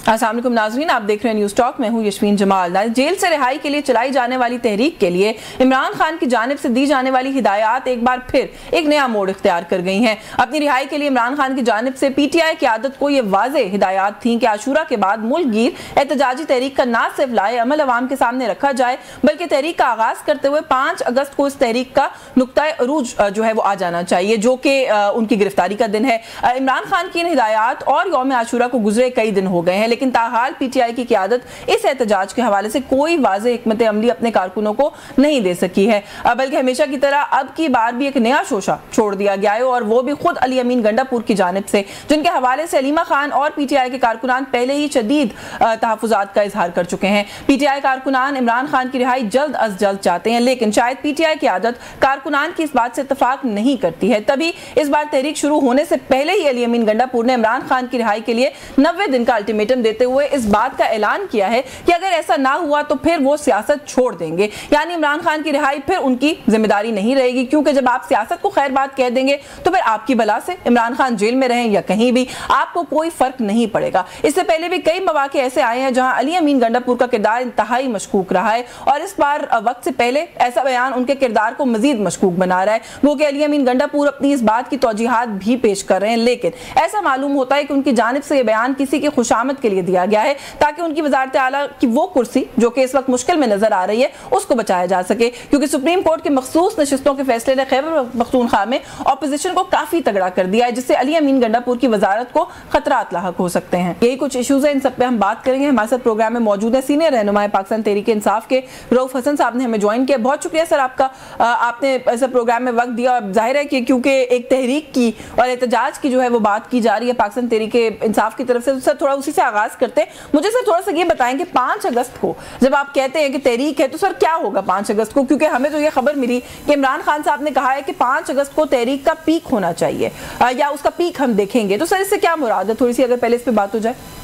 السلام علیکم ناظرین، آپ دیکھ رہے ہیں نیوز ٹاک، میں ہوں یشمین جمال۔ جیل سے رہائی کے لیے چلائی جانے والی تحریک کے لیے عمران خان کی جانب سے دی جانے والی ہدایات ایک بار پھر ایک نیا موڑ اختیار کر گئی ہیں۔ اپنی رہائی کے لیے عمران خان کی جانب سے پی ٹی آئی قیادت کو یہ واضح ہدایات تھیں کہ عاشورہ کے بعد ملک گیر احتجاجی تحریک کا نہ صرف لائے عمل عوام کے سامنے رکھا جائے بلکہ تحریک کا آغاز کرتے ہوئے 5 اگست کو اس تحریک کا نقطۂ عروج جو ہے وہ آ جانا چاہیے، جو کہ ان کی گرفتاری کا دن ہے۔ عمران خان کی ان ہدایات اور یوم عاشورہ کو گزرے کئی دن ہو گئے ہیں، لیکن تاحال پی ٹی آئی کی قیادت اس احتجاج کے حوالے سے کوئی واضح حکمت عملی اپنے کارکنوں کو نہیں دے سکی ہے، بلکہ ہمیشہ کی طرح اب کی بار بھی ایک نیا شوشہ چھوڑ دیا گیا ہے، اور وہ بھی خود علی امین گنڈا پور کی جانب سے، جن کے حوالے سے علیمہ خان اور پی ٹی آئی کے کارکنان پہلے ہی شدید تحفظات کا اظہار کر چکے ہیں۔ پی ٹی آئی کارکنان عمران خان کی رہائی جلد از جلد چاہتے ہیں، لیکن شاید پی ٹی آئی کی عادت کارکنان کی اس بات سے اتفاق نہیں کرتی ہے، تبھی اس بار تحریک شروع ہونے سے پہلے ہی علی امین گنڈا پور نے عمران خان کی رہائی کے لیے 90 دن کا الٹیمیٹم دیتے ہوئے اس بات کا اعلان کیا ہے کہ اگر ایسا نہ ہوا تو پھر وہ سیاست چھوڑ دیں گے، یعنی عمران خان کی رہائی پھر ان کی ذمہ داری نہیں رہے گی، کیونکہ جب آپ سیاست کو خیر بات کہہ دیں گے تو پھر آپ کی بلا سے عمران خان جیل میں رہیں یا کہیں بھی آپ کو کوئی فرق نہیں پڑے گا۔ اس سے پہلے بھی کئی مواقع ایسے آئے ہیں جہاں علی امین گنڈا پور کا کردار انتہائی مشکوک رہا ہے، اور اس بار وقت سے پہلے ایسا بیان ان کے کردار کو مزید مشکوک بنا رہا ہے۔ وہ کہ علی امین گنڈا پور اپنی اس بات کی توجیحات بھی پیش کر رہے ہیں، لیکن ایسا معلوم ہوتا ہے کہ ان کی جانب سے یہ بیان کسی کی خوشامد کے لیے دیا گیا ہے تاکہ ان کی وزارت اعلیٰ کی وہ کرسی جو کہ اس وقت مشکل میں نظر آ رہی ہے اس کو بچایا جا سکے، کیونکہ سپریم کورٹ کے مخصوص نشستوں کے فیصلے نے خیبر پختونخوا میں اپوزیشن کو کافی تگڑا کر دیا ہے، جس سے علی امین گنڈا پور کی وزارت کو خطرات لاحق ہو سکتے ہیں۔ یہی کچھ ایشوز ہیں، ان سب پہ ہم بات کریں گے۔ ہمارے ساتھ پروگرام میں موجود ہیں سینئر رہنما پاکستان تحریک انصاف کے رؤوف حسن صاحب نے ہمیں جوائن کیا۔ بہت شکریہ سر آپ کا، آپ نے ایسا پروگرام میں وقت دیا، اور ظاہر ہے کہ کیونکہ ایک تحریک کی اور احتجاج کی جو ہے وہ بات کی جا رہی ہے پاکستان تحریک انصاف کی طرف سے، سر تھوڑا اسی سے آغاز کرتے ہیں۔ مجھے سر تھوڑا سا یہ بتائیں کہ 5 اگست کو جب آپ کہتے ہیں کہ تحریک ہے تو سر کیا ہوگا 5 اگست کو؟ کیونکہ ہمیں تو یہ خبر ملی کہ عمران خان صاحب نے کہا ہے کہ 5 اگست کو تحریک کا پیک ہونا چاہیے، یا اس کا پیک ہم دیکھیں گے، تو سر اس سے کیا مراد ہے؟ تھوڑی سی اگر پہلے اس پہ بات ہو جائے۔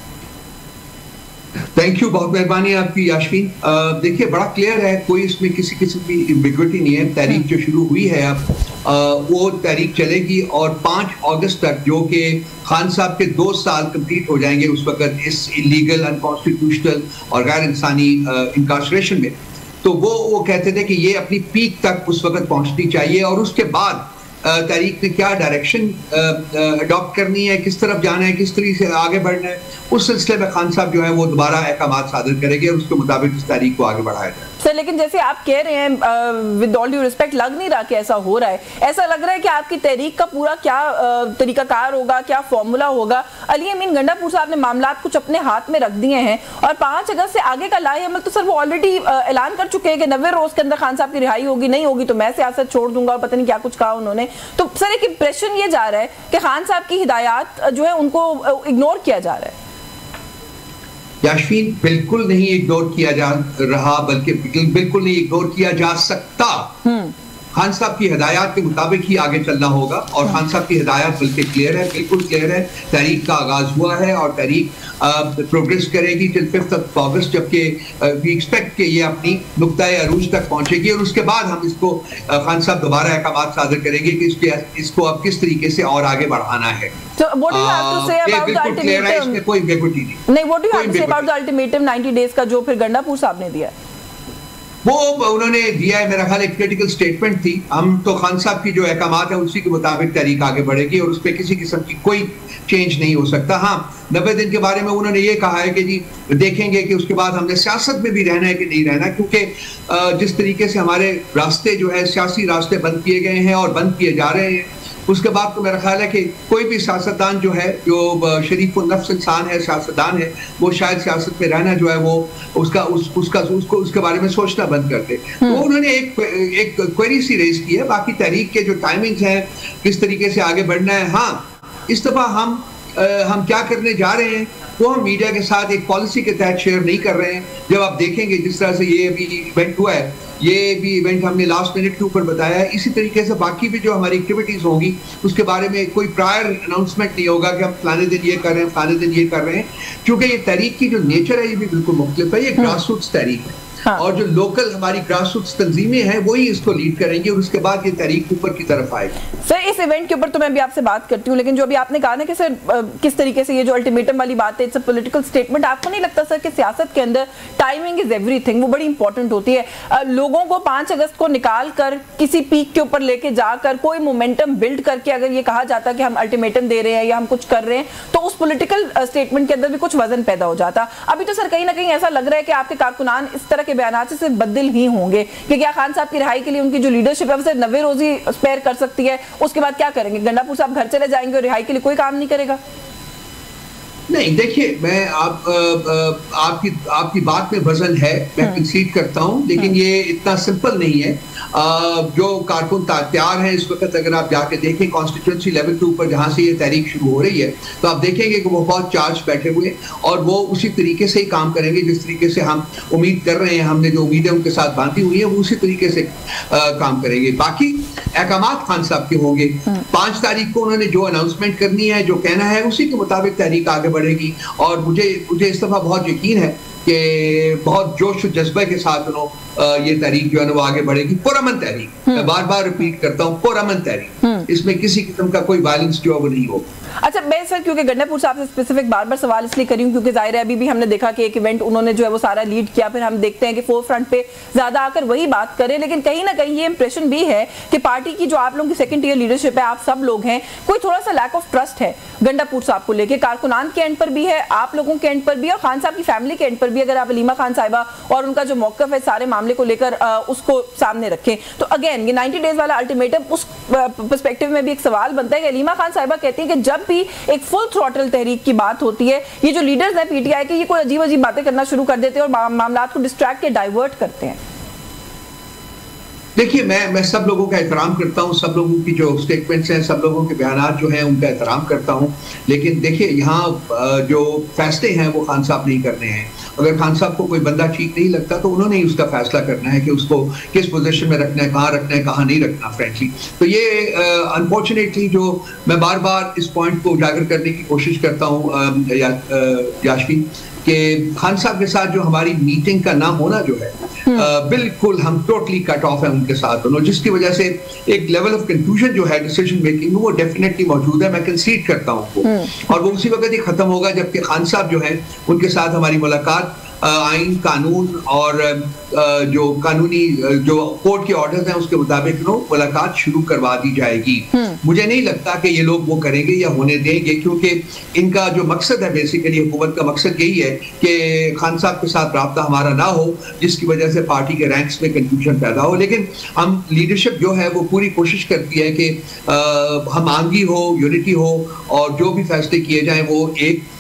تھینک یو، بہت مہربانی آپ کی یاشمین۔ دیکھیے بڑا کلیئر ہے، کوئی اس میں کسی قسم کی ایمبیگوٹی نہیں ہے۔ تحریک جو شروع ہوئی ہے اب وہ تحریک چلے گی، اور 5 اگست تک جو کہ خان صاحب کے 2 سال کمپلیٹ ہو جائیں گے اس وقت اس انلیگل انکانسٹیٹیوشنل اور غیر انسانی انکارسریشن میں، تو وہ کہتے تھے کہ یہ اپنی پیک تک اس وقت پہنچنی چاہیے، اور اس کے بعد تحریک نے کیا ڈائریکشن اڈاپٹ کرنی ہے، کس طرف جانا ہے، کس طریقے سے آگے بڑھنا ہے، اس سلسلے میں خان صاحب جو ہے وہ دوبارہ احکامات صادر کریں گے اور اس کے مطابق اس تحریک کو آگے بڑھایا جائے۔ سر لیکن جیسے آپ کہہ رہے ہیں ود آل ڈیو ریسپیکٹ، لگ نہیں رہا کہ ایسا ہو رہا ہے، ایسا لگ رہا ہے کہ آپ کی تحریک کا پورا کیا طریقہ کار ہوگا، کیا فارمولا ہوگا۔ علی امین گنڈا پور صاحب نے معاملات کچھ اپنے ہاتھ میں رکھ دیے ہیں، اور 5 اگست سے آگے کا لائے عمل تو سر وہ آلریڈی اعلان کر چکے ہیں کہ 90 روز کے اندر خان صاحب کی رہائی ہوگی، نہیں ہوگی تو میں سیاست چھوڑ دوں گا، اور پتہ نہیں کیا کچھ کہا انہوں نے۔ تو سر ایک امپریشن یہ جا رہا ہے کہ خان صاحب کی ہدایات جو ہے ان کو اگنور کیا جا رہا ہے۔ یاشمین بالکل نہیں اگنور کیا جا رہا، بلکہ بالکل نہیں اگنور کیا جا سکتا۔ خان صاحب کی ہدایات کے مطابق ہی آگے چلنا ہوگا، اور خان صاحب کی ہدایات بلکہ کلیئر ہے، بالکل کلیئر ہے۔ تحریک کا آغاز ہوا ہے اور تحریک پروگریس کرے گی ٹل 5 اگست، جبکہ وی ایکسپیکٹ کہ یہ اپنی نقطۂ عروج تک پہنچے گی، اور اس کے بعد ہم اس کو خان صاحب دوبارہ احکامات صادر کریں گے کہ اس کو اب کس طریقے سے اور آگے بڑھانا ہے۔ So what do you have to say about the ultimatum? نہیں، کوئی بیگوٹی نہیں۔ نہیں، what do you have to say about the ultimatum 90 days کا جو پھر گنڈا پور صاحب نے دیا ہے؟ وہ انہوں نے دیا ہے، میرا خیال ایک پولیٹیکل اسٹیٹمنٹ تھی۔ ہم تو خان صاحب کی جو احکامات ہیں اسی کے مطابق تحریک آگے بڑھے گی، اور اس پہ کسی قسم کی کوئی چینج نہیں ہو سکتا۔ ہاں 90 دن کے بارے میں انہوں نے یہ کہا ہے کہ جی دیکھیں گے کہ اس کے بعد ہم نے سیاست میں بھی رہنا ہے کہ نہیں رہنا، کیونکہ جس طریقے سے ہمارے راستے جو ہے سیاسی راستے بند کیے گئے ہیں اور بند کیے جا رہے ہیں، اس کے بعد تو میرا خیال ہے کہ کوئی بھی سیاستدان جو ہے، جو شریف النفس انسان ہے، سیاستدان ہے، وہ شاید سیاست میں رہنا جو ہے وہ اس کے بارے میں سوچنا بند کر دے۔ تو انہوں نے ایک کوئری سی ریز کی ہے۔ باقی تحریک کے جو ٹائمنگز ہیں، کس طریقے سے آگے بڑھنا ہے، ہاں اس دفعہ ہم کیا کرنے جا رہے ہیں وہ ہم میڈیا کے ساتھ ایک پالیسی کے تحت شیئر نہیں کر رہے ہیں۔ جب آپ دیکھیں گے جس طرح سے یہ ابھی ایونٹ ہوا ہے، یہ بھی ایونٹ ہم نے لاسٹ منٹ کے اوپر بتایا ہے، اسی طریقے سے باقی بھی جو ہماری ایکٹیویٹیز ہوں گی اس کے بارے میں کوئی پرائر اناؤنسمنٹ نہیں ہوگا کہ ہم فلانے دن یہ کر رہے ہیں، فلانے دن یہ کر رہے ہیں، کیونکہ یہ تحریک کی جو نیچر ہے یہ بھی بالکل مختلف ہے۔ یہ گراس روٹس تحریک ہے، اور جو لوکل ہماری گراس روٹس تنظیمیں ہیں وہی اس کو لیڈ کریں گے اور اس کے بعد یہ تحریک اوپر کی طرف آئے گی. سر اس ایونٹ کے اوپر تو میں بھی آپ سے بات کرتی ہوں، لیکن جو ابھی آپ نے کہا نا کہ سر کس طریقے سے یہ جو الٹیمیٹم والی بات ہے اٹس اے پولیٹیکل اسٹیٹمنٹ، آپ کو نہیں لگتا سر کہ سیاست کے اندر ٹائمنگ از ایوری تھنگ، وہ بڑی امپورٹنٹ ہوتی ہے؟ لوگوں کو 5 اگست کو نکال کر کسی پیک کے اوپر لے کے جا کر کوئی مومنٹم بلڈ کر کے اگر یہ کہا جاتا کہ ہم الٹیمیٹم دے رہے ہیں یا ہم کچھ کر رہے ہیں تو اس پولیٹیکل اسٹیٹمنٹ کے اندر بھی کچھ وزن پیدا ہو جاتا. ابھی تو سر کہیں نہ کہیں ایسا لگ رہا ہے کہ آپ کے کارکنان اس طرح کے بیانات سے صرف بدل ہی ہوں گے کہ کیا خان صاحب کی رہائی کے لیے ان کی جو لیڈرشپ ہے وہ صرف 90 روزی اسپیئر کر سکتی ہے، اس کے بعد کیا کریں گے؟ گنڈا پور صاحب گھر چلے جائیں گے اور رہائی کے لیے کوئی کام نہیں کرے گا؟ نہیں دیکھیے، میں آپ کی بات میں وزن ہے، میں کنسیڈ کرتا ہوں، لیکن یہ اتنا سمپل نہیں ہے. جو کارکن تیار ہیں اس وقت اگر آپ جا کے دیکھیں کانسٹیٹوئنسی لیول کے اوپر جہاں سے یہ تحریک شروع ہو رہی ہے تو آپ دیکھیں گے کہ وہ بہت چارج بیٹھے ہوئے اور وہ اسی طریقے سے ہی کام کریں گے جس طریقے سے ہم امید کر رہے ہیں. ہم نے جو امیدیں ان کے ساتھ باندھی ہوئی ہیں وہ اسی طریقے سے کام کریں گے. باقی احکامات خان صاحب کے ہوں گے. 5 تاریخ کو انہوں نے جو اناؤنسمنٹ کرنی ہے، جو کہنا ہے، اسی کے مطابق تحریک آگے بڑھے گی. اور مجھے اس دفعہ بہت یقین ہے کہ بہت جوش و جذبہ کے ساتھ یہ تحریک جو ہے وہ آگے بڑھے گی. پرامن تحریک، میں بار بار ریپیٹ کرتا ہوں، پرامن تحریک، اس میں کسی قسم کا کوئی وائلنس جو ہے وہ نہیں ہوگا. اچھا میں سر کیونکہ گنڈا پور صاحب سے اسپیسیفک بار بار سوال اس لیے کری ہوں کیونکہ ظاہر ہے ابھی بھی ہم نے دیکھا کہ ایک ایونٹ انہوں نے جو ہے وہ سارا لیڈ کیا، پھر ہم دیکھتے ہیں کہ فور فرنٹ پہ زیادہ آ کر وہی بات کریں، لیکن کہیں نہ کہیں یہ امپریشن بھی ہے کہ پارٹی کی جو آپ لوگوں کی سیکنڈ ٹیئر لیڈرشپ ہے، آپ سب لوگ ہیں، کوئی تھوڑا سا لیک آف ٹرسٹ ہے گنڈا پور صاحب کو لے کے، کارکنان کے اینڈ پر بھی ہے، آپ لوگوں کے اینڈ پر بھی، اور خان صاحب کی فیملی کے اینڈ پر بھی. اگر آپ علیمہ خان صاحبہ اور ان کا جو موقف ہے سارے معاملے کو لے کر اس کو سامنے رکھیں تو اگین یہ 90 ڈیز والا الٹیمیٹم اس پرسپیکٹو میں بھی ایک سوال بنتا ہے کہ علیمہ خان صاحبہ کہتی ہیں کہ جب بھی ایک فل تھروٹل تحریک کی بات ہوتی ہے یہ جو لیڈرز ہیں پی ٹی آئی کے یہ کوئی عجیب عجیب باتیں کرنا شروع کر دیتے ہیں اور معاملات کو ڈسٹریکٹ کے ڈائیورٹ کرتے ہیں. دیکھیے میں سب لوگوں کا احترام کرتا ہوں، سب لوگوں کی جو سٹیٹمنٹس ہیں، سب لوگوں کے بیانات جو ہیں ان کا احترام کرتا ہوں، لیکن دیکھیے یہاں جو فیصلے ہیں وہ خان صاحب نہیں کرنے ہیں. اگر خان صاحب کو کوئی بندہ ٹھیک نہیں لگتا تو انہوں نے ہی اس کا فیصلہ کرنا ہے کہ اس کو کس پوزیشن میں رکھنا ہے، کہاں نہیں رکھنا فرینکلی. تو یہ انفارچونیٹلی جو میں بار بار اس پوائنٹ کو اجاگر کرنے کی کوشش کرتا ہوں یاشوین، کہ خان صاحب کے ساتھ جو ہماری میٹنگ کا نہ ہونا جو ہے بالکل ہم ٹوٹلی کٹ آف ہیں ان کے ساتھ، جس کی وجہ سے ایک لیول آف کنفیوژن جو ہے ڈیسیژن میکنگ وہ ڈیفینیٹلی موجود ہے. میں کنسیڈ کرتا ہوں اور وہ اسی وقت ہی ختم ہوگا جبکہ خان صاحب جو ہیں ان کے ساتھ ہماری ملاقات آئین، قانون اور جو قانونی جو کورٹ کے آرڈرز ہیں اس کے مطابق ملاقات شروع کروا دی جائے گی. مجھے نہیں لگتا کہ یہ لوگ وہ کریں گے یا ہونے دیں گے، کیونکہ ان کا جو مقصد ہے بیسیکلی حکومت کا مقصد یہی ہے کہ خان صاحب کے ساتھ رابطہ ہمارا نہ ہو جس کی وجہ سے پارٹی کے رینکس میں کنفیوژن پیدا ہو. لیکن ہم لیڈرشپ جو ہے وہ پوری کوشش کرتی ہے کہ ہم آہنگی ہو، یونٹی ہو اور جو بھی فیصلے کیے جائیں وہ ایک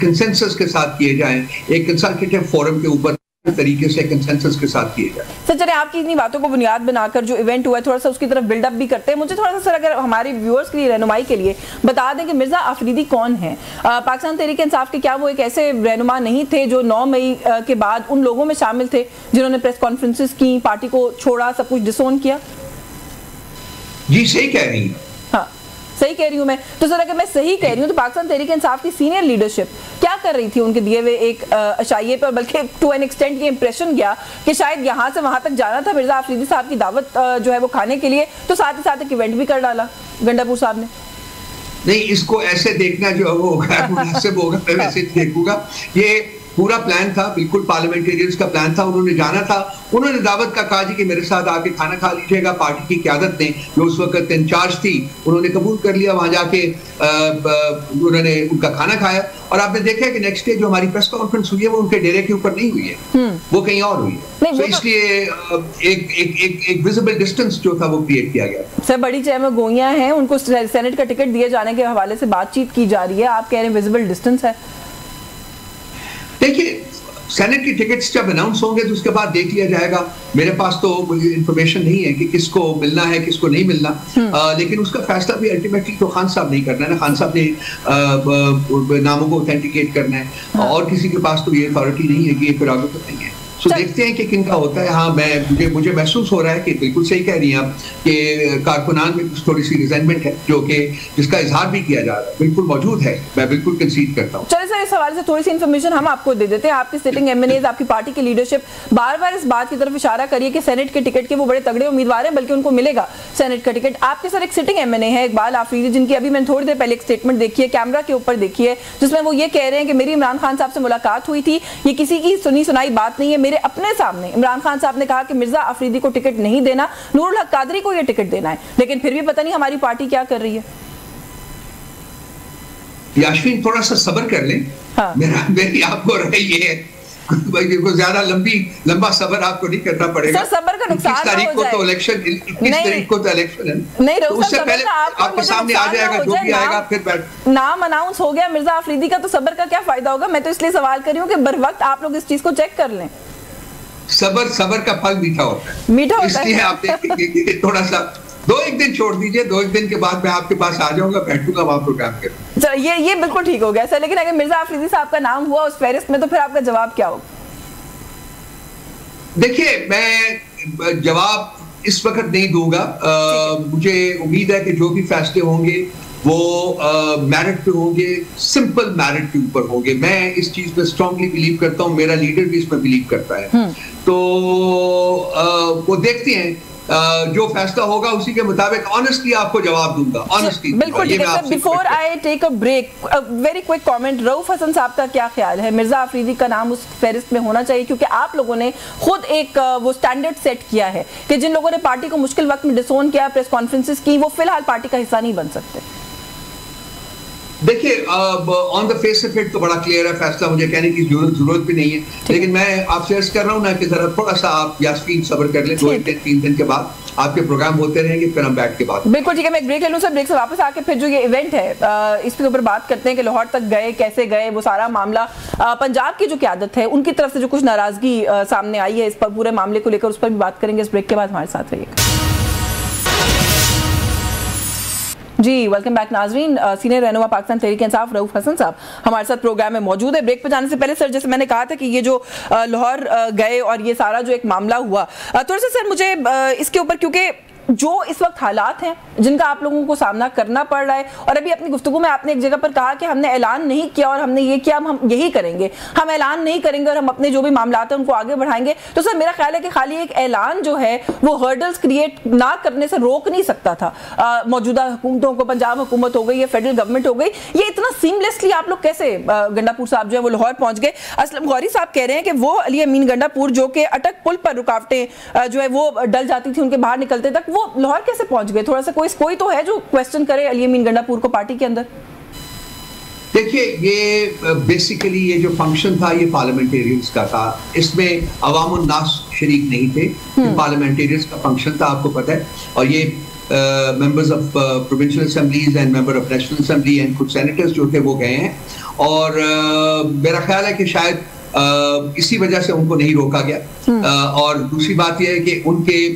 کنسنسس کے ساتھ کیے جائیں، ایک کنسلٹیو فورم کے اوپر طریقے سے کنسنسس کے ساتھ کیے جائیں. سر چلیں آپ کی اتنی باتوں کو بنیاد بنا کر جو ایونٹ ہوا ہے تھوڑا سا اس کی طرف بلڈ اپ بھی کرتے ہیں. مجھے تھوڑا سا سر اگر ہمارے ویورز کے لیے رہنمائی کے لیے بتا دیں کہ مرزا آفریدی کون ہیں؟ پاکستان تحریک انصاف کے کیا وہ ایک ایسے رہنما نہیں تھے جو 9 مئی کے بعد ان لوگوں میں شامل تھے جنہوں نے پریس کانفرنسز کی، پارٹی کو چھوڑا، سب کچھ ڈسون کیا؟ جی صحیح کہہ رہی ہیں. ہاں صحیح کہہ رہی ہوں میں. تو سر اگر میں صحیح کہہ رہی ہوں تو پاکستان تحریک انصاف کی سینئر لیڈرشپ کیا کر رہی تھی ان کے دیے ہوئے ایک اشائیے پر، بلکہ ٹو این ایکسٹینٹ یہ امپریشن گیا کہ شاید یہاں سے وہاں تک جانا تھا مرزا آفریدی صاحب کی دعوت جو ہے وہ کھانے کے لیے، تو ساتھ ہی ساتھ ایک ایونٹ بھی کر ڈالا گنڈا پور صاحب نے. نہیں، اس کو ایسے دیکھنا جو ہے وہ غیر مناسب ہوگا، میں ویسے دیکھوں گا. یہ پورا پلان تھا، بالکل پارلیمنٹیرینز کا پلان تھا. انہوں نے جانا تھا، انہوں نے دعوت کا کہا جی کہ میرے ساتھ آ کے کھانا کھا لیجیے گا. پارٹی کی قیادت نے جو اس وقت انچارج تھی انہوں نے قبول کر لیا، وہاں جا کے انہوں نے ان کا کھانا کھایا. اور آپ نے دیکھا کہ نیکسٹ ڈے جو ہماری پریس کانفرنس ہوئی ہے وہ ان کے ڈیرے کے اوپر نہیں ہوئی ہے، وہ کہیں اور ہوئی ہے. تو اس لیے ایک ویزیبل ڈسٹینس جو تھا وہ کریٹ کیا گیا. سر بڑی چہ میں گوئیاں ہیں، ان کو سینٹ کا ٹکٹ دیے جانے کے حوالے سے بات چیت کی جا رہی ہے، آپ کہہ رہے ہیں ویزیبل ڈسٹینس ہے. دیکھیے سینٹ کی ٹکٹس جب اناؤنس ہوں گے تو اس کے بعد دیکھ لیا جائے گا. میرے پاس تو انفارمیشن نہیں ہے کہ کس کو ملنا ہے کس کو نہیں ملنا، لیکن اس کا فیصلہ بھی الٹیمیٹلی تو خان صاحب نہیں کرنا ہے نا. خان صاحب نے ناموں کو اوتھینٹیکیٹ کرنا ہے اور کسی کے پاس تو یہ اتھارٹی نہیں ہے کہ یہ پریروگیٹو نہیں ہے. سو دیکھتے ہیں کہ کن کا ہوتا ہے. ہاں مجھے محسوس ہو رہا ہے کہ بالکل صحیح کہہ رہی ہیں آپ کہ کارکنان میں کچھ تھوڑی سی ریزنمنٹ ہے جو کہ جس کا اظہار بھی کیا جا رہا ہے, بالکل موجود ہے, میں بالکل کنسیڈ کرتا ہوں. چلے سر اس حوالے سے تھوڑی سی انفارمیشن ہم آپ کو دے دیتے ہیں. آپ کی سٹنگ ایم این ایز, آپ کی پارٹی کی لیڈرشپ بار بار اس بات کی طرف اشارہ کریے کہ سینٹ کے ٹکٹ کے وہ بڑے تگڑے امیدوار ہیں, بلکہ ان کو ملے گا سینٹ کا ٹکٹ. آپ کے سر ایک سٹنگ ایم این اے ہے اقبال آفریدی, جن کی ابھی میں نے تھوڑی دیر پہلے ایک اسٹیٹمنٹ دیکھی ہے, کیمرہ کے اوپر دیکھی ہے, جس میں وہ یہ کہہ رہے ہیں کہ میری عمران خان صاحب سے ملاقات ہوئی تھی, یہ کسی کی سنی سنائی بات نہیں ہے, میرے اپنے سامنے عمران خان صاحب نے کہا کہ مرزا آفریدی کو ٹکٹ نہیں دینا, نور الحق قادری کو یہ ٹکٹ دینا ہے, لیکن پھر بھی پتہ نہیں ہماری پارٹی کیا کر رہی ہے. یاسمین تھوڑا سا صبر کر لیں, میری آپ کو رہے یہ ہے زیادہ لمبا صبر آپ کو نہیں کرنا پڑے گا. صبر کا نقصان 21 تاریخ کو تو الیکشن ہے, تو اس سے پہلے آپ کے سامنے آ جائے گا جو بھی آئے گا. پھر نام اناؤنس ہو گیا مرزا آفریدی کا, تو صبر کا کیا فائدہ ہوگا؟ میں تو اس لیے سوال کر رہی ہوں کہ بر وقت آپ لوگ اس چیز کو چیک کر لیں. صبر کا پھل میٹھا ہوتا ہے, میٹھا ہوتا ہے, اس لیے آپ دیکھیں تھوڑا سا 2-1 دن چھوڑ دیجئے, 2-1 دن کے بعد میں آپ کے پاس آ جاؤں گا, بیٹھوں گا وہاں پروگرام کروں. چلو یہ بالکل ٹھیک ہو گیا سر, لیکن اگر مرزا آفریدی صاحب کا نام ہوا اس فہرست میں تو پھر آپ کا جواب کیا ہوگا؟ دیکھیے میں جواب اس وقت نہیں دوں گا. مجھے امید ہے کہ جو بھی فیصلے ہوں گے وہ میرٹ پہ ہوں گے, سمپل میرٹ کے اوپر ہوں گے. میں اس چیز پہ اسٹرانگلی بلیو کرتا ہوں, میرا لیڈر بھی اس میں بلیو کرتا ہے. تو وہ دیکھتے ہیں جو فیصلہ ہوگا اسی کے مطابق آنیسٹلی آپ کو جواب دوں گا. آنیسٹلی بالکل ٹھیک ہے sir. Before I take a break, very quick comment, Rauf Hasan صاحب کا کیا خیال ہے؟ مرزا آفریدی کا نام اس فہرست میں ہونا چاہیے, کیونکہ آپ لوگوں نے خود ایک وہ سٹینڈرڈ سیٹ کیا ہے کہ جن لوگوں نے پارٹی کو مشکل وقت میں ڈسون کیا, پریس کانفرنسز کی, وہ فی الحال پارٹی کا حصہ نہیں بن سکتے. دیکھیے آن دا فیس آف اٹ تو بڑا کلیئر ہے, فیصلہ مجھے کہنے کی ضرورت بھی نہیں ہے, لیکن میں آپ سے عرض کر رہا ہوں نا کہ ذرا تھوڑا سا آپ یاسمین صبر کر لیں, 2-3 دن کے بعد آپ کے پروگرام ہوتے رہیں گے, پھر ہم بیٹھ کے بات. بالکل ٹھیک ہے, میں ایک بریک لے لوں سر, بریک سے واپس آ کے پھر جو یہ ایونٹ ہے اس کے اوپر بات کرتے ہیں کہ لاہور تک گئے, کیسے گئے, وہ سارا معاملہ, پنجاب کی جو قیادت ہے ان کی طرف سے جو کچھ ناراضگی سامنے آئی ہے اس پر پورے معاملے کو لے کر, اس پر بھی بات کریں گے. اس بریک کے بعد ہمارے ساتھ رہیے گا. جی ویلکم بیک ناظرین. سینئر رہنما پاکستان تحریک انصاف رؤف حسن صاحب ہمارے ساتھ پروگرام میں موجود ہے. بریک پہ جانے سے پہلے سر, جیسے میں نے کہا تھا کہ یہ جو لاہور گئے اور یہ سارا جو ایک معاملہ ہوا, تھوڑا سا سر مجھے اس کے اوپر, کیونکہ جو اس وقت حالات ہیں جن کا آپ لوگوں کو سامنا کرنا پڑ رہا ہے, اور ابھی اپنی گفتگو میں آپ نے ایک جگہ پر کہا کہ ہم نے اعلان نہیں کیا اور ہم نے یہ کیا, ہم یہی کریں گے, ہم اعلان نہیں کریں گے اور ہم اپنے جو بھی معاملات ہیں ان کو آگے بڑھائیں گے. تو سر میرا خیال ہے کہ خالی ایک اعلان جو ہے وہ ہرڈلز کریٹ نہ کرنے سے روک نہیں سکتا تھا موجودہ حکومتوں کو. پنجاب حکومت ہو گئی یا فیڈرل گورنمنٹ ہو گئی, یہ اتنا سیملیسلی آپ لوگ کیسے, گنڈا پور صاحب جو ہے وہ لاہور پہنچ گئے. اسلم غوری صاحب کہہ رہے ہیں کہ وہ علی امین گنڈا پور جو کہ اٹک پل پر رکاوٹیں جو ہے وہ ڈل جاتی تھی ان کے باہر نکلتے تک, وہ لاہور کیسے پہنچ گئے؟ تھوڑا سا کوئی تو ہے جو کویسچن کرے علی امین گنڈا پور کو پارٹی کے اندر. دیکھیے یہ بیسیکلی یہ جو فنکشن تھا یہ پارلیمنٹیرینز کا تھا, اس میں عوام الناس شریک نہیں تھے, پارلیمنٹیرینز کا فنکشن تھا, آپ کو پتہ ہے. اور یہ members of provincial assemblies and member of national assembly and کچھ سینیٹرز جو تھے وہ گئے ہیں, اور میرا خیال ہے کہ شاید اسی وجہ سے ان کو نہیں روکا گیا. اور دوسری بات یہ ہے کہ ان کے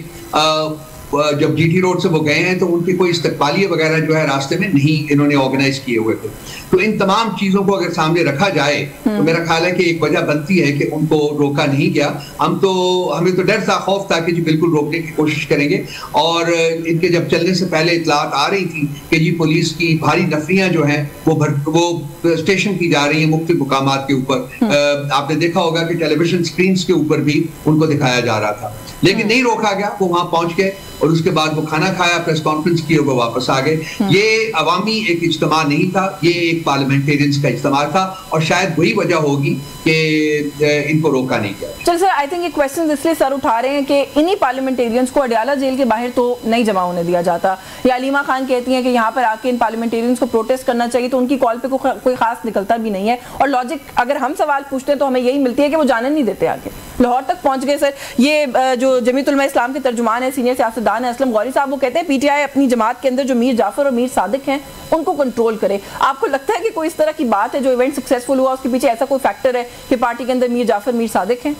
جب جی ٹی روڈ سے وہ گئے ہیں تو ان کے کوئی استقبالیہ وغیرہ جو ہے راستے میں نہیں انہوں نے آرگنائز کیے ہوئے تھے. تو ان تمام چیزوں کو اگر سامنے رکھا جائے تو میرا خیال ہے کہ ایک وجہ بنتی ہے کہ ان کو روکا نہیں گیا. ہمیں تو ڈر تھا, خوف تھا کہ جی بالکل روکنے کی کوشش کریں گے, اور ان کے جب چلنے سے پہلے اطلاعات آ رہی تھی کہ جی پولیس کی بھاری نفریاں جو ہیں وہ اسٹیشن کی جا رہی ہیں مختلف مقامات کے اوپر. آپ نے دیکھا ہوگا کہ ٹیلی ویژن اسکرینس کے اوپر بھی ان کو دکھایا جا رہا تھا, لیکن نہیں روکا گیا. وہ وہاں پہنچ گئے اور اس کے بعد وہ کھانا کھایا, پریس کانفرنس کی, اور وہ واپس آ گئے. یہ عوامی ایک اجتماع نہیں تھا, یہ ایک پارلیمنٹیرینز کا اجتماع تھا, اور شاید وہی وجہ ہوگی کہ ان کو روکا نہیں گیا. چل سر, آئی تھنک یہ کویسچنز اس لیے سر اٹھا رہے ہیں کہ انہی پارلیمنٹیرینز کو اڈیالہ جیل کے باہر تو نہیں جمع ہونے دیا جاتا. یا علیمہ خان کہتی ہیں کہ یہاں پر آ کے ان پارلیمنٹیرینز کو پروٹیسٹ کرنا چاہیے, تو ان کی کال پہ کوئی خاص نکلتا بھی نہیں ہے. اور لاجک اگر ہم سوال پوچھتے ہیں تو ہمیں یہی ملتی ہے کہ وہ جانے نہیں دیتے آگے. لاہور تک پہنچ گئے سر. یہ جو جمیعت علماء اسلام کے ترجمان ہیں, سینئر سیاستدان ہیں اسلم غوری صاحب, وہ کہتے ہیں پی ٹی آئی اپنی جماعت کے اندر جو میر جعفر اور میر صادق ہیں ان کو کنٹرول کرے. آپ کو لگتا ہے کہ کوئی اس طرح کی بات ہے جو ایونٹ سکسیسفل ہوا اس کے پیچھے ایسا کوئی فیکٹر ہے کہ پارٹی کے اندر میر جعفر میر صادق ہیں؟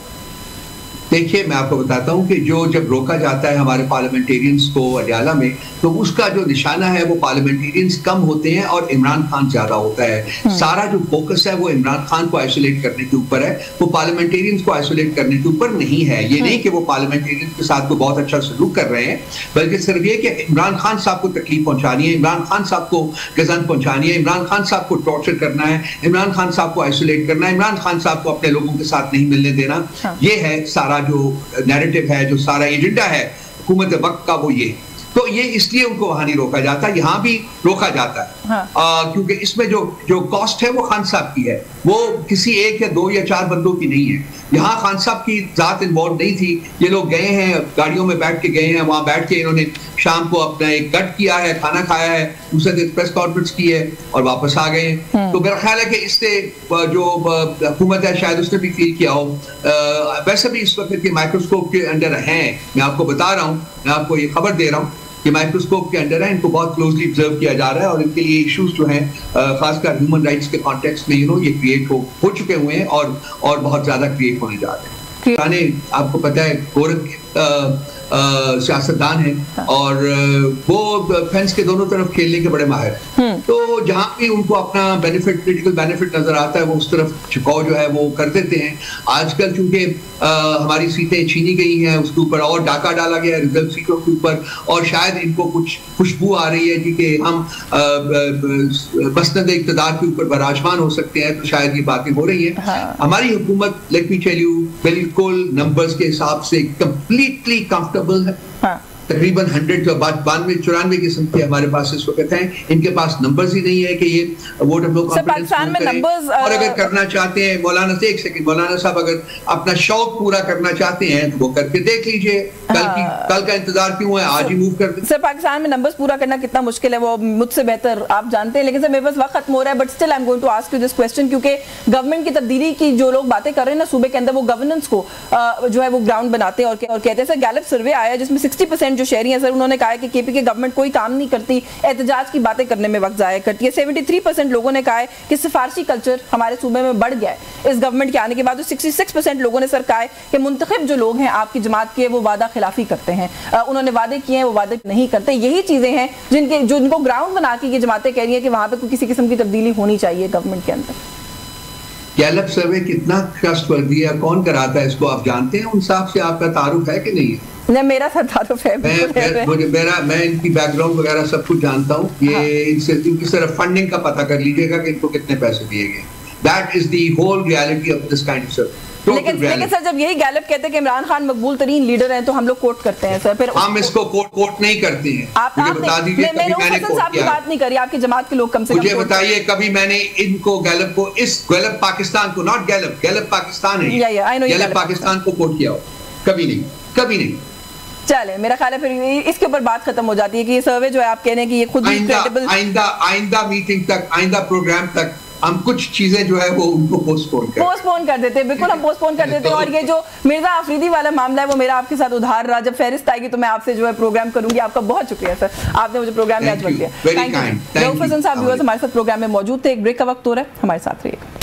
دیکھیے میں آپ کو بتاتا ہوں کہ جب روکا جاتا ہے ہمارے پارلیمنٹیرینز کو اڈیالہ میں تو اس کا جو نشانہ ہے وہ پارلیمنٹیرینز کم ہوتے ہیں اور عمران خان زیادہ ہوتا ہے. سارا جو فوکس ہے وہ عمران خان کو آئسولیٹ کرنے کے اوپر ہے, وہ پارلیمنٹیرینز کو آئسولیٹ کرنے کے اوپر نہیں ہے. یہ نہیں کہ وہ پارلیمنٹیرینز کے ساتھ کوئی بہت اچھا سلوک کر رہے ہیں, بلکہ صرف یہ کہ عمران خان صاحب کو تکلیف پہنچانی ہے, عمران خان صاحب کو گزن پہنچانی ہے, عمران خان صاحب کو ٹارچر کرنا ہے, عمران خان صاحب کو آئسولیٹ کرنا ہے, عمران خان صاحب کو اپنے لوگوں کے ساتھ نہیں ملنے دینا. یہ ہے سارا جو نیریٹو ہے, جو سارا ایجنڈا ہے حکومت وقت کا, وہ یہ. تو یہ اس لیے ان کو وہاں نہیں روکا جاتا, یہاں بھی روکا جاتا ہے کیونکہ اس میں جو کاسٹ ہے وہ خان صاحب کی ہے, وہ کسی ایک یا دو یا چار بندوں کی نہیں ہے. یہاں خان صاحب کی ذات انوالو نہیں تھی. یہ لوگ گئے ہیں, گاڑیوں میں بیٹھ کے گئے ہیں, وہاں بیٹھ کے انہوں نے شام کو اپنا ایک کٹ کیا ہے, کھانا کھایا ہے, دوسرے دن پریس کانفرنس کی ہے اور واپس آ گئے ہیں. تو میرا خیال ہے کہ اس سے جو حکومت ہے شاید اس نے بھی فیل کیا ہو. ویسے بھی اس وقت کے مائکروسکوپ کے انڈر ہیں, میں آپ کو بتا رہا ہوں, میں آپ کو یہ خبر دے رہا ہوں کہ مائکروسکوپ کے انڈر ہے, ان کو بہت کلوزلی آبزرو کیا جا رہا ہے اور ان کے لیے ایشوز جو ہیں خاص کر ہیومن رائٹس کے کانٹیکسٹ میں یہ کریٹ ہو چکے ہوئے ہیں اور بہت زیادہ کریٹ ہونے جا رہے ہیں. آپ کو پتہ ہے گورکھ سیاستدان ہیں اور وہ فینس کے دونوں طرف کھیلنے کے بڑے ماہر ہیں. تو جہاں بھی ان کو اپنا بینیفٹ, پولیٹیکل بینیفٹ نظر آتا ہے وہ اس طرف جھکاؤ جو ہے وہ کر دیتے ہیں. آج کل چونکہ ہماری سیٹیں چھینی گئی ہیں, اس کے اوپر اور ڈاکہ ڈالا گیا ہے ریزرو سیٹوں کے اوپر, اور شاید ان کو کچھ خوشبو آ رہی ہے کہ ہم مسند اقتدار کے اوپر براجمان ہو سکتے ہیں, تو شاید یہ باتیں ہو رہی ہیں. ہماری حکومت لیٹ می ٹیل یو بالکل نمبرز کے حساب سے کمپلیٹلی کمفرٹیبل ہے. تقریباً 92-94 قسم کے ہمارے پاس اس وقت ہیں. ان کے پاس نمبرز ہی نہیں ہے کہ یہ ووٹ آف نو کانفیڈنس کریں. اور اگر کرنا چاہتے ہیں مولانا سے ایک سیکنڈ, مولانا صاحب اگر اپنا شوق پورا کرنا چاہتے ہیں تو وہ کر کے دیکھ لیجئے. کل کا انتظار کیوں ہے, آج ہی موو کر دیں. سر پاکستان میں نمبرز پورا کرنا کتنا مشکل ہے وہ مجھ سے بہتر آپ جانتے ہیں, لیکن سر میرے پاس وقت ختم ہو رہا ہے. But still I am going to ask you this question, کیونکہ گورنمنٹ کی تبدیلی کی جو لوگ باتیں کر رہے ہیں نا صوبے کے اندر, وہ گورننس کو جو ہے وہ گراؤنڈ بناتے ہیں اور کہتے ہیں. سر گیلپ سروے آیا جس میں 60% جو شہری ہیں سر انہوں نے کہا ہے کہ کے پی کے گورنمنٹ کوئی کام نہیں کرتی, احتجاج کی باتیں کرنے میں وقت ضائع کرتی ہے. 73% لوگوں نے کہا ہے کہ سفارشی کلچر ہمارے صوبے میں بڑھ گیا ہے اس گورنمنٹ کے آنے کے بعد. 66% لوگوں نے سر کہا ہے کہ منتخب جو لوگ ہیں آپ کی جماعت کے وہ وعدہ خلافی کرتے ہیں, انہوں نے وعدے کیے ہیں وہ وعدے نہیں کرتے. یہی چیزیں ہیں جن کو گراؤنڈ بنا کے یہ جماعتیں کہہ رہی ہیں کہ وہاں پہ کسی قسم کی تبدیلی ہونی چاہیے گورنمنٹ کے اندر. گیلپ سروے کتنا ٹرسٹ وردی ہے, کون کراتا ہے اس کو, آپ جانتے ہیں؟ انصاف سے آپ کا تعارف ہے کہ نہیں ہے؟ میرا سر تعارف ہے, میں ان کی بیک گراؤنڈ وغیرہ سب کچھ جانتا ہوں. یہ ان کی صرف فنڈنگ کا پتہ کر لیجئے گا کہ ان کو کتنے پیسے دیے گئے. That is the whole reality of this kind of stuff. لیکن سر جب یہی گیلپ کہتے ہیں کہ عمران خان مقبول ترین لیڈر ہیں تو ہم لوگ کوٹ کرتے ہیں. سر پھر ہم اس کو کوٹ نہیں کرتے ہیں. مجھے بتا دیجیے کبھی میں نے کوٹ کیا, بات نہیں کری آپ کی جماعت کے لوگ کم سے کم. مجھے بتائیے کبھی میں نے ان کو گیلپ کو, اس گیلپ پاکستان کو, ناٹ گیلپ پاکستان ہے, گیلپ پاکستان کو کوٹ کیا ہو؟ کبھی نہیں, کبھی نہیں. چلے میرا خیال ہے پھر اس کے اوپر بات ختم ہو جاتی ہے کہ یہ سروے جو ہے آپ کہہ رہے ہیں کہ یہ خود آئندہ میٹنگ تک, آئندہ پروگرام تک ہم کچھ چیزیں جو ہے وہ ان کو پوسٹ پون کر دیتے ہیں. بالکل ہم پوسٹ پون کر دیتے ہیں. اور یہ جو مرزا آفریدی والا معاملہ ہے وہ میرا آپ کے ساتھ ادھار رہا. جب فہرست آئے گی تو میں آپ سے جو ہے پروگرام کروں گی. آپ کا بہت شکریہ سر, آپ نے مجھے پروگرام میں آج وقت دیا. رؤف حسن صاحب ویورز ہمارے ساتھ پروگرام میں موجود تھے. ایک بریک کا وقت ہو رہا ہے, ہمارے ساتھ رہیے گا.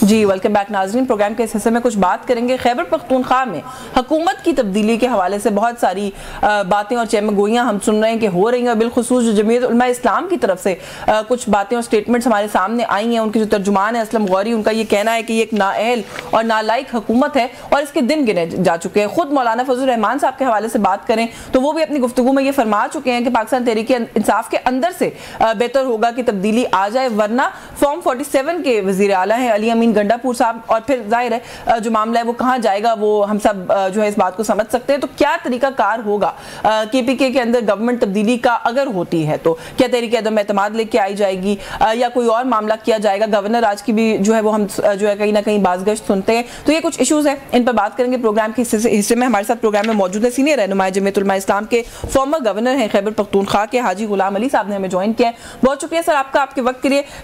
جی ویلکم بیک ناظرین. پروگرام کے اس حصے میں کچھ بات کریں گے. خیبر پختونخوا میں حکومت کی تبدیلی کے حوالے سے بہت ساری باتیں اور چہمگوئیاں ہم سن رہے ہیں کہ ہو رہی ہیں, اور بالخصوص جو جمعیت علماء اسلام کی طرف سے کچھ باتیں اور سٹیٹمنٹس ہمارے سامنے آئی ہیں. ان کے جو ترجمان ہیں اسلم غوری, ان کا یہ کہنا ہے کہ یہ ایک نااہل اور نالائق حکومت ہے اور اس کے دن گنے جا چکے ہیں. خود مولانا فضل الرحمان صاحب کے حوالے سے بات کریں تو وہ بھی اپنی گفتگو میں یہ فرما چکے ہیں کہ پاکستان تحریک انصاف کے اندر سے بہتر ہوگا کہ تبدیلی آ جائے, ورنہ فارم 47 کے وزیر اعلیٰ ہیں علی امین گنڈا پور صاحب, اور پھر ظاہر ہے جو معاملہ ہے وہ کہاں جائے گا وہ ہم سب جو ہے اس بات کو سمجھ سکتے ہیں. تو کیا طریقہ کار ہوگا کے پی کے اندر گورنمنٹ تبدیلی کا اگر ہوتی ہے تو کیا تحریک عدم اعتماد لے کے آئی جائے گی یا کوئی اور معاملہ کیا جائے گا؟ گورنر آج کی بھی جو ہے وہ ہم جو ہے کہیں نہ کہیں بازگشت سنتے ہیں. تو یہ کچھ ایشوز ہیں, ان پر بات کریں گے پروگرام کے حصے میں. ہمارے ساتھ پروگرام میں موجود ہے سینئر رہنماء جمعیت علماء اسلام کے فارمر گورنر ہیں خیبر پختونخوا کے حاجی غلام علی صاحب نے ہمیں جوائن کیا ہے. بہت شکریہ سر آپ کا, آپ کے وقت کے لیے.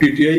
PTI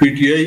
PTI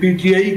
PTI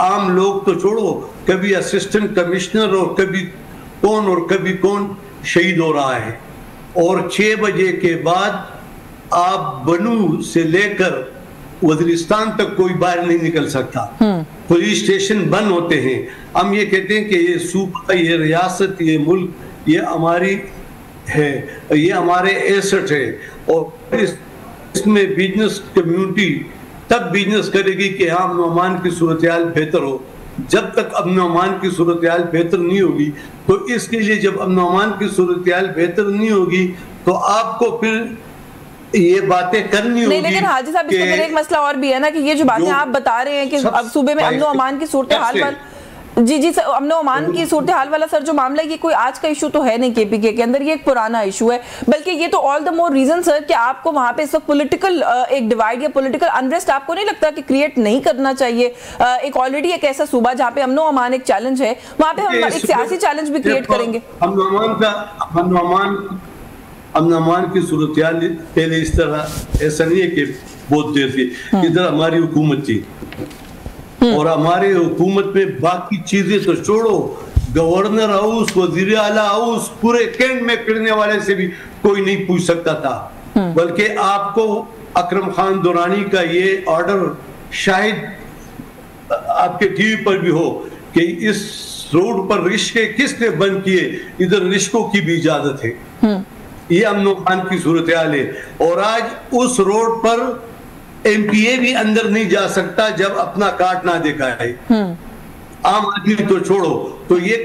عام لوگ تو چھوڑو، کبھی اسسٹنٹ کمشنر اور کبھی کون شہید ہو رہا ہے. اور 6 بجے کے بعد آپ بنو سے لے کر وزیرستان تک کوئی باہر نہیں نکل سکتا. پولیس اسٹیشن بند ہوتے ہیں. ہم یہ کہتے ہیں کہ یہ صوبہ، یہ ریاست، یہ ملک، یہ ہماری ہے، یہ ہمارے ایسٹ ہے. اور اس میں بزنس کمیونٹی تب بزنس کرے گی کہ ہاں امن و امان کی صورتحال بہتر ہو. جب تک امن و امان کی صورتحال بہتر نہیں ہوگی، تو اس کے لیے جب امن و امان کی صورتحال بہتر نہیں ہوگی تو آپ کو پھر یہ باتیں کرنی ہوگی. لیکن حاجی صاحب اس میں ایک مسئلہ اور بھی ہے نا، کہ یہ جو باتیں آپ بتا رہے ہیں کہ اب صوبے میں امن و امان کی صورتحال پر، جی سر، امن و امان کی صورتحال والا سر جو معاملہ، یہ کوئی آج کا ایشو تو ہے نہیں KPK کے اندر، یہ ایک پرانا ایشو ہے. بلکہ یہ تو آل دا مور ریزن سر کہ آپ کو وہاں پہ اس وقت پولیٹیکل ایک ڈیوائیڈ یا پولیٹیکل انریسٹ آپ کو نہیں لگتا کہ کریٹ نہیں کرنا چاہیے؟ ایک آلریڈی ایک ایسا صوبہ جہاں پہ امن و امان ایک چیلنج ہے، وہاں پہ ہم ایک سیاسی چیلنج بھی کریٹ کریں گے. امن و امان کی صورتحال پہلے اس طرح ایسا نہیں ہے کہ بہت دیر تھی. ادھر ہماری حکومت تھی، اور ہمارے حکومت میں باقی چیزیں تو چھوڑو، گورنر ہاؤس، وزیر اعلیٰ ہاؤس، پورے کینٹ میں پھرنے والے سے بھی کوئی نہیں پوچھ سکتا تھا. بلکہ آپ کو اکرم خان دورانی کا یہ آرڈر شاید آپ کے ٹی وی پر بھی ہو کہ اس روڈ پر رشکے کس نے بند کیے، ادھر رشکوں کی بھی اجازت ہے. یہ امن و امان کی صورتحال ہے. اور آج اس روڈ پر MPA بھی اندر نہیں جا سکتا جب اپنا کارڈ نہ دکھائے. عام آدمی تو چھوڑو. تو یہ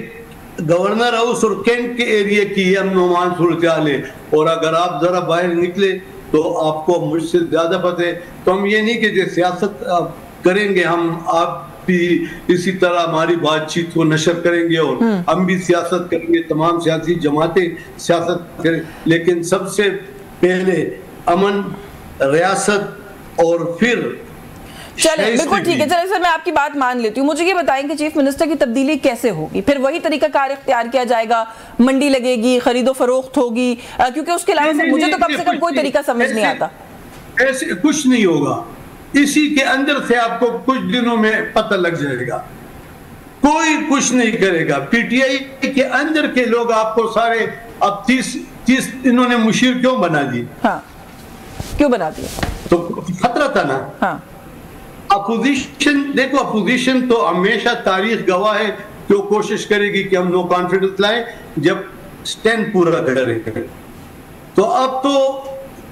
گورنر ہاؤس اور کینٹ کے ایریا کی یہ امن و امان صورتحال ہے. اور اگر آپ ذرا باہر نکلے تو آپ کو مجھ سے زیادہ پتہ ہے. تو ہم یہ نہیں کہ سیاست کریں گے، آپ بھی اسی طرح ہماری بات چیت کو نشر کریں گے، اور ہم بھی سیاست کریں گے، تمام سیاسی جماعتیں سیاست کریں. لیکن سب سے پہلے امن، ریاست، اور پھر چلیں بالکل ٹھیک ہے. چلیں سر، میں آپ کی بات مان لیتی ہوں. مجھے یہ بتائیں کہ چیف منسٹر کی تبدیلی کیسے ہوگی؟ پھر وہی طریقہ کار اختیار کیا جائے گا؟ منڈی لگے گی، خرید و فروخت ہوگی؟ کیونکہ اس کے علاوہ مجھے تو کم سے کم کوئی طریقہ سمجھ نہیں آتا. ایسے کچھ نہیں ہوگا. اسی کے اندر سے آپ کو کچھ دنوں میں پتہ لگ جائے گا. کوئی کچھ نہیں کرے گا. PTI کے اندر کے لوگ آپ کو سارے اب 30 انہوں نے مشیر کیوں بنا دی؟ ہاں، کیوں بنا دیا؟ تو خطرہ تھا نا. ہاں، اپوزیشن دیکھو، اپوزیشن تو ہمیشہ تاریخ گواہ ہے کہ وہ کوشش کرے گی کہ ہم نو کانفیڈنس لائیں جب سٹینڈ پورا کریں. تو اب تو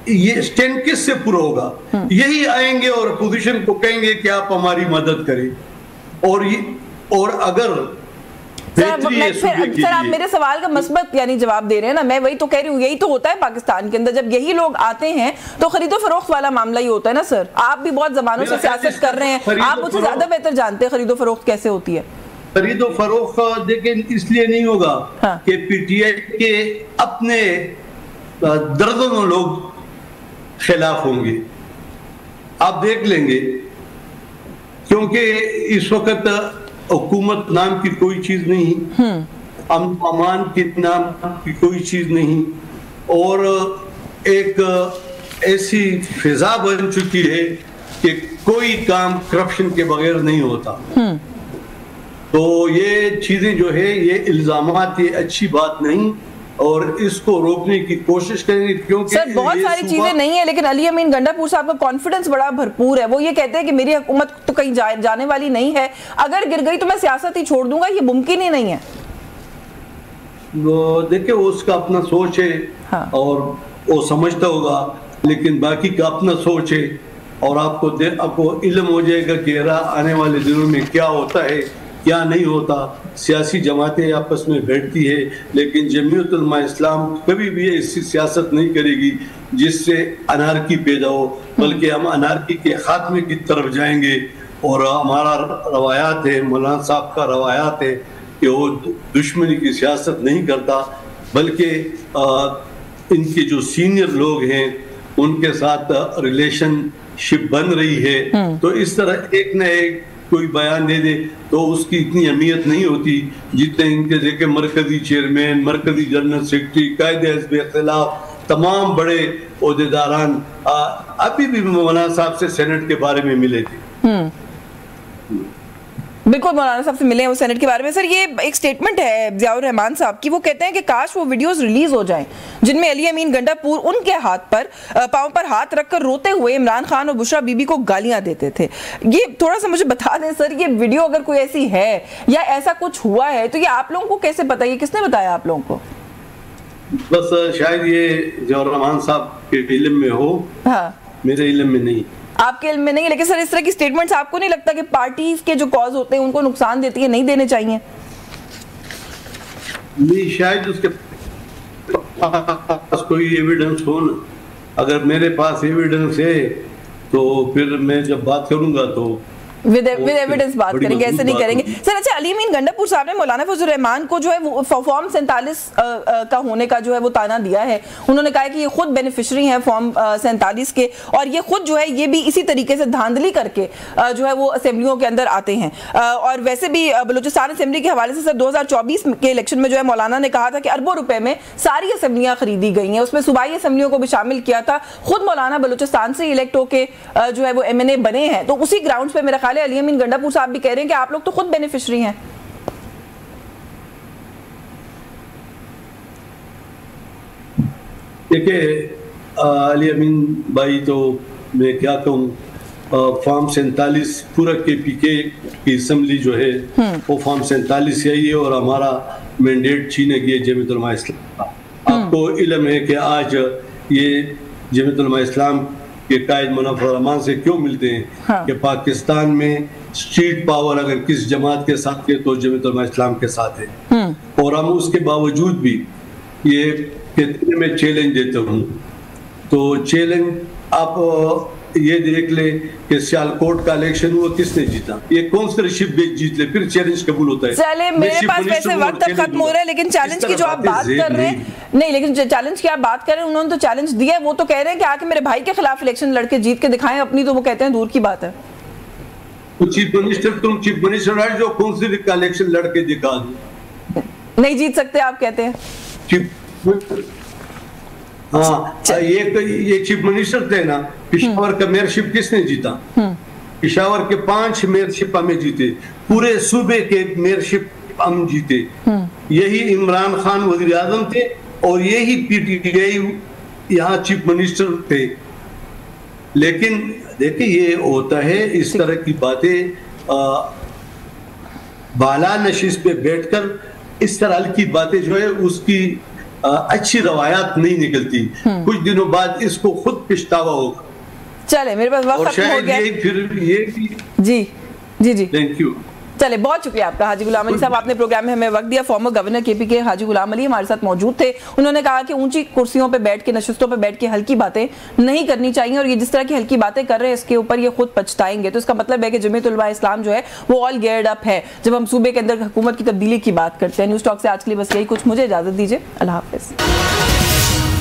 یہ سٹینڈ کس سے پورا ہوگا؟ یہی آئیں گے اور اپوزیشن کو کہیں گے کہ آپ ہماری مدد کریں. اور اگر سر آپ میرے سوال کا مثبت یعنی جواب دے رہے ہیں نا. میں وہی تو کہہ رہی ہوں، یہی تو ہوتا ہے پاکستان کے اندر. جب یہی لوگ آتے ہیں تو خرید و فروخت والا معاملہ ہی ہوتا ہے نا سر. آپ بھی بہت زمانوں سے سیاست کر رہے ہیں، آپ مجھ سے زیادہ بہتر جانتے ہیں خرید و فروخت کیسے ہوتی ہے. خرید و فروخت دیکھیں اس لیے نہیں ہوگا کہ PTI کے اپنے درجنوں لوگ خلاف ہوں گے. آپ دیکھ لیں گے، کیونکہ اس وقت حکومت نام کی کوئی چیز نہیں، امن و امان کے نام کی کوئی چیز نہیں، اور ایک ایسی فضا بن چکی ہے کہ کوئی کام کرپشن کے بغیر نہیں ہوتا. تو یہ چیزیں جو ہے، یہ الزامات، یہ اچھی بات نہیں، اور اس کو روکنے کی کوشش کریں گے. کیونکہ سر بہت ساری چیزیں نہیں ہیں، لیکن علی امین گنڈا پور صاحب کا کانفیڈنس بڑا بھرپور ہے. وہ یہ کہتے ہیں کہ میری حکومت تو کہیں جانے والی نہیں ہے، اگر گر گئی تو میں سیاست ہی چھوڑ دوں گا. یہ ممکن ہی نہیں ہے. دیکھیں اس کا اپنا سوچ ہے، اور وہ سمجھتا ہوگا، لیکن باقی کا اپنا سوچ ہے. اور آپ کو علم ہو جائے گا کہ آنے والے دنوں میں کیا ہوتا ہے، کیا نہیں ہوتا. سیاسی جماعتیں آپس میں بیٹھتی ہے، لیکن جمعیت علماء اسلام کبھی بھی ایسی سیاست نہیں کرے گی جس سے انارکی پیدا ہو، بلکہ ہم انارکی کے خاتمے کی طرف جائیں گے. اور ہمارا روایات ہے، مولانا صاحب کا روایات ہے کہ وہ دشمنی کی سیاست نہیں کرتا، بلکہ ان کے جو سینئر لوگ ہیں ان کے ساتھ ریلیشن شپ بن رہی ہے. تو اس طرح ایک نہ ایک کوئی بیان دے دے تو اس کی اتنی اہمیت نہیں ہوتی جتنے ان کے دیکھیں مرکزی چیئرمین، مرکزی جنرل سیکرٹری، قائد حزب اختلاف، تمام بڑے عہدیداران ابھی بھی مولانا صاحب سے سینٹ کے بارے میں ملے تھے. بالکل مولانا صاحب سے ملے ہیں وہ سینٹ کے بارے میں. سر یہ ایک سٹیٹمنٹ ہے ضیاء الرحمان صاحب کی, وہ کہتے ہیں کہ کاش وہ ویڈیوز ریلیز ہو جائیں جن میں علی امین گنڈا پور ان کے ہاتھ پر پاؤں پر ہاتھ رکھ کر روتے ہوئے عمران خان اور بشرا بی بی کو گالیاں دیتے تھے. یہ تھوڑا سا مجھے بتا دیں سر, یہ ویڈیو اگر کوئی ایسی ہے یا ایسا کچھ ہوا ہے تو یہ آپ لوگوں کو کیسے پتا, یہ کس نے بتایا آپ لوگوں کو؟ بس شاید یہ ضیاء الرحمان صاحب کے علم میں ہو, ہاں میرے علم میں نہیں. آپ کے علم میں نہیں, لیکن سر اس طرح کی سٹیٹمنٹس آپ کو نہیں لگتا کہ پارٹیز کے جو کاز ہوتے ہیں ان کو نقصان دیتی ہے, نہیں دینے چاہیے؟ نہیں, شاید اس کے پاس کوئی ایویڈنس ہو نا. اگر میرے پاس ایویڈنس ہے تو پھر میں جب بات کروں گا تو ود ایویڈنس بات کریں گے, ایسے نہیں کریں گے. سر اچھا, علی امین گنڈا پور صاحب نے مولانا فضل الرحمان کو جو ہے وہ فارم 47 کا ہونے کا جو ہے وہ تانا دیا ہے. انہوں نے کہا کہ یہ خود بینیفیشری ہیں فارم 47 کے, اور یہ خود جو ہے یہ بھی اسی طریقے سے دھاندلی کر کے جو ہے وہ اسمبلیوں کے اندر آتے ہیں. اور ویسے بھی بلوچستان اسمبلی کے حوالے سے سر 2024 کے الیکشن میں جو ہے مولانا نے کہا تھا کہ اربوں روپے میں ساری اسمبلیاں خریدی گئی ہیں, اس میں صوبائی اسمبلیوں کو بھی شامل کیا تھا. خود مولانا بلوچستان سے الیکٹ ہو کے جو ہے وہ MNA بنے ہیں, تو اسی گراؤنڈز پہ میرا خیال ہے علی امین گنڈا پور صاحب بھی کہہ رہے ہیں کہ آپ لوگ تو خود بینیفیشری ہیں. دیکھیں علی امین بھائی, تو میں کیا کہوں, فارم 47 پورا KPK کی اسمبلی جو ہے وہ فارم 47 یہی ہے, اور ہمارا مینڈیٹ چھینے گیا جمعیت علماء اسلام. آپ کو علم ہے کہ آج یہ جمعیت علماء اسلام کے قائد مولانا فضل الرحمان سے کیوں ملتے ہیں کہ پاکستان میں اسٹریٹ پاور اگر کس جماعت کے ساتھ ہے تو جمعیت علماء اسلام کے ساتھ ہے, اور ہم اس کے باوجود بھی یہ کہتے ہیں میں چیلنج دیتا ہوں. تو چیلنج آپ یہ دیکھ لیں کہ سیالکوٹ کا الیکشن ہوا, کس نے جیتا, یہ کونسلرشپ جیت لے, پھر چیلنج قبول ہوتا ہے. چلے میرے پاس ویسے وقت ختم ہو رہا ہے, لیکن چیلنج کی جو آپ بات کر رہے ہیں, نہیں لیکن چیلنج کی آپ بات کر رہے ہیں, انہوں نے تو چیلنج دیا ہے, وہ تو کہہ رہے ہیں کہ آکے میرے بھائی کے خلاف الیکشن لڑ کے جیت کے دکھائیں اپنی, تو وہ کہتے ہیں دور کی بات ہے. چیف منسٹر, تم چیف منسٹر ہے جو کونسلر کا الیکشن لڑ کے دکھا دو, نہیں جیت سکتے آپ کہتے ہیں. ہاں, یہ چیف منسٹر تھے نا, پشاور کا میئرشپ کس نے جیتا؟ پشاور کے 5 میئرشپ ہمیں جیتے, پورے صوبے کے میئرشپ ہم جیتے. یہی عمران خان وزیر اعظم تھے اور یہی PTI یہاں چیف منسٹر تھے. لیکن دیکھیں یہ ہوتا ہے اس طرح کی باتیں, بالا نشست پہ بیٹھ کر اس طرح کی باتیں جو ہے اس کی اچھی روایات نہیں نکلتی. کچھ دنوں بعد اس کو خود پچھتاوا ہوگا. چلے میرے پاس وقت ختم ہو گیا. اور شاید یہ پھر یہ بھی جی جی جی تھینک یو. چلے بہت شکریہ آپ کا حاجی غلام علی صاحب, آپ نے پروگرام میں ہمیں وقت دیا. فارمر گورنر KPK حاجی غلام علی ہمارے ساتھ موجود تھے. انہوں نے کہا کہ اونچی کرسیوں پہ بیٹھ کے, نشستوں پہ بیٹھ کے ہلکی باتیں نہیں کرنی چاہیے, اور یہ جس طرح کی ہلکی باتیں کر رہے ہیں اس کے اوپر یہ خود پچھتائیں گے. تو اس کا مطلب ہے کہ جمعیت علماء اسلام جو ہے وہ آل گیئرڈ اپ ہے جب ہم صوبے کے اندر حکومت کی تبدیلی کی بات کرتے ہیں. نیوز ٹاک سے آج کے لیے بس یہی کچھ, مجھے اجازت دیجیے, اللہ حافظ.